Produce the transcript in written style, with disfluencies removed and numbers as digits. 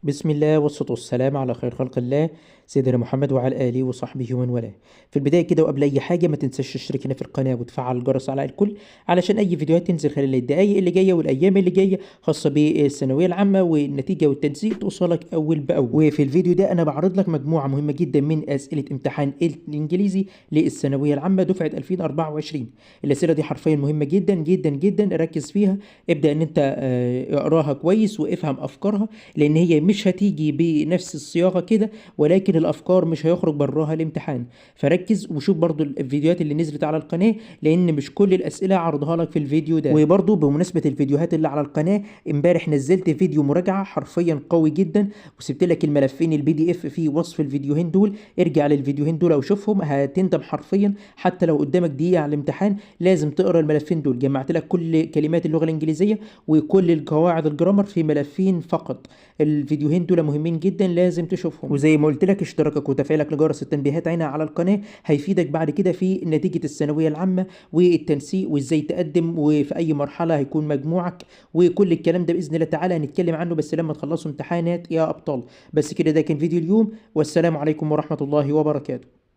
بسم الله والصلاة والسلام على خير خلق الله سيدنا محمد وعلى آله وصحبه ومن والاه. في البداية كده وقبل أي حاجة ما تنساش تشترك هنا في القناة وتفعل الجرس على الكل علشان أي فيديوهات تنزل خلال الدقايق اللي جاية والأيام اللي جاية خاصة بالثانوية العامة والنتيجة والتنسيق توصلك أول بأول. وفي الفيديو ده أنا بعرض لك مجموعة مهمة جدا من أسئلة امتحان الإنجليزي للثانوية العامة دفعة 2024. الأسئلة دي حرفيا مهمة جدا جدا جدا، ركز فيها. ابدأ إن أنت اقراها كويس وافهم أفكارها، لأن هي مش هتيجي بنفس الصياغة كده، ولكن الافكار مش هيخرج براها الامتحان. فركز وشوف برضو الفيديوهات اللي نزلت على القناة، لان مش كل الاسئلة عرضها لك في الفيديو ده. وبرضو بمناسبة الفيديوهات اللي على القناة، امبارح نزلت فيديو مراجعة حرفيا قوي جدا، وسبت لك الملفين البي دي اف في وصف الفيديوهين دول. ارجع للفيديوهين دول وشوفهم، هتندم حرفيا. حتى لو قدامك دقيقة على الامتحان لازم تقرا الملفين دول. جمعت لك كل كلمات اللغة الانجليزية وكل القواعد الجرامر في ملفين فقط. الفيديوهين دول مهمين جدا، لازم تشوفهم. وزي ما قلت لك، اشتراكك وتفعيلك لجرس التنبيهات هنا على القناة هيفيدك بعد كده في نتيجة الثانوية العامة والتنسيق، وازاي تقدم وفي اي مرحلة هيكون مجموعك، وكل الكلام ده بإذن الله تعالى هنتكلم عنه بس لما تخلصوا امتحانات يا أبطال. بس كده، ده كان فيديو اليوم، والسلام عليكم ورحمة الله وبركاته.